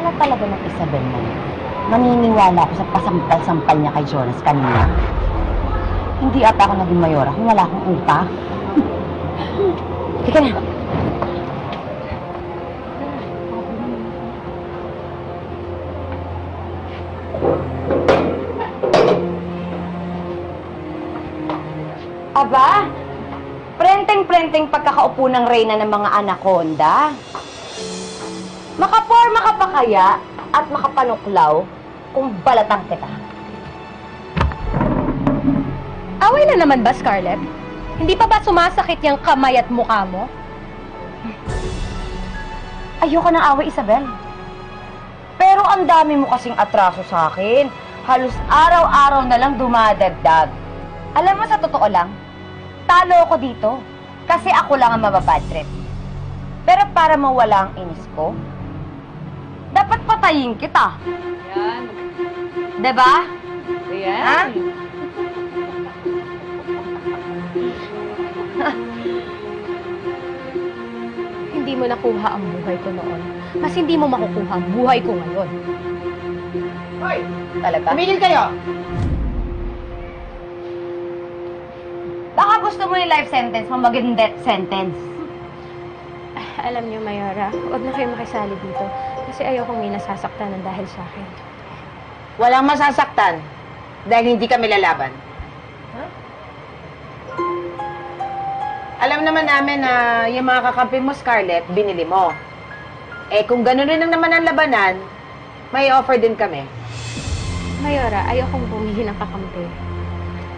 ako talaga ng Isabel na yun, maniniwala ako sa pasampal-sampal niya kay Jonas kanina. Hindi ata ako naging mayora kung wala akong upa. Tika na. Aba, prenteng-prenteng pagkakaupo ng reyna ng mga anaconda. Makaporma ka pa kaya at makapanuklaw kung balatang kita. Away na naman ba, Scarlett? Hindi pa ba sumasakit yung kamay at mukha mo? Ayoko ng away, Isabel. Pero ang dami mo kasing atraso sa akin. Halos araw-araw na lang dumadagdag. Alam mo, sa totoo lang, talo ako dito. Kasi ako lang ang mababad trip. Pero para mawala ang inis ko, dapat patayin kita. Yan. Diba? Yan. Ha? Hindi mo nakuha ang buhay ko noon. Mas hindi mo makukuha ang buhay ko ngayon. Hoy! Talaga? Tumigil kayo! Baka gusto mo yung life sentence mo maging death sentence. Alam niyo, Mayora, huwag na kayo makisali dito. Kasi ayokong may nasasaktan ng dahil sa akin. Walang masasaktan dahil hindi kami lalaban. Alam naman namin na yung mga kakampi mo, Scarlett, binili mo. Eh, kung gano'n rin ang naman ang labanan, may offer din kami. Mayora, ayokong bumili ng kakampi.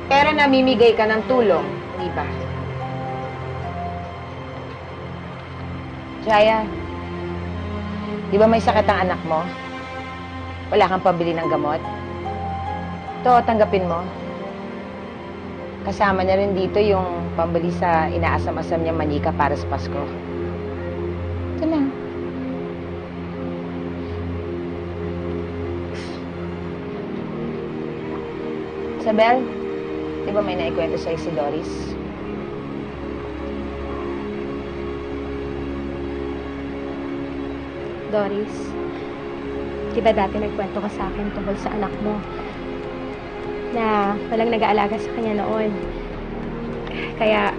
Pero namimigay ka ng tulong, di ba? Jaya, di ba may sakit ang anak mo? Wala kang pambili ng gamot? Ito, tanggapin mo. Kasama na rin dito yung pambili sa inaasam-asam niya manika para sa Pasko. Ito lang. Isabel, di ba may naikwento sa'yo si Doris? Doris, di ba dati nagkwento ka sa akin tungkol sa anak mo? Na walang nag-aalaga sa kanya noon. Kaya,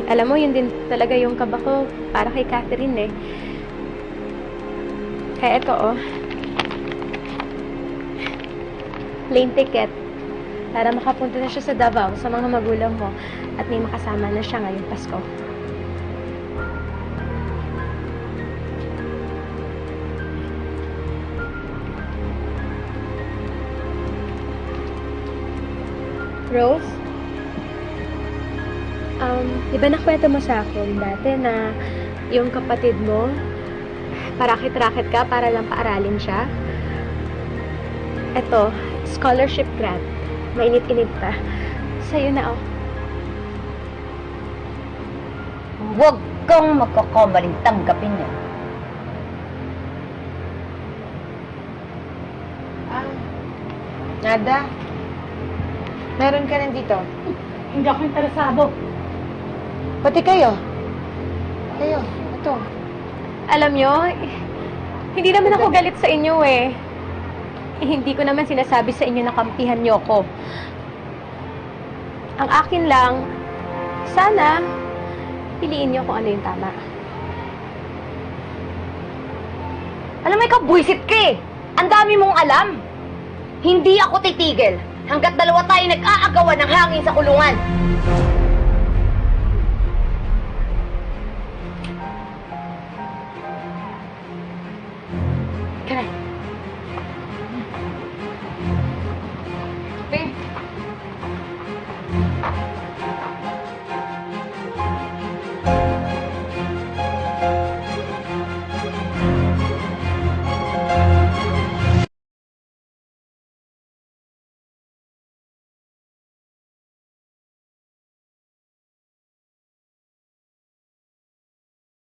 alam mo, yun din talaga yung kaba ko para kay Catherine eh. Kaya ito oh, plane ticket para makapunta na siya sa Davao sa mga magulang mo at may makasama na siya ngayong Pasko. Rose? Di ba nakwento mo sa akin dati na yung kapatid mo, parakit-rakit ka para lang paaralin siya? Eto, scholarship grant. Mainit-init pa. Sa'yo na, oh. Huwag kang magkakamaling tanggapin niya. Nada. Meron ka rin dito. Hindi ako interesado. Pati kayo. Kayo. Ito. Alam nyo, hindi naman ako galit sa inyo eh. Hindi ko naman sinasabi sa inyo na kampihan nyo ko. Ang akin lang, sana, piliin nyo kung ano yung tama. Alam mo, ikaw buwisit ka eh. Ang dami mong alam. Hindi ako titigil hanggat dalawa tayo nag-aagawan ng hangin sa kulungan. Kaya. Babe,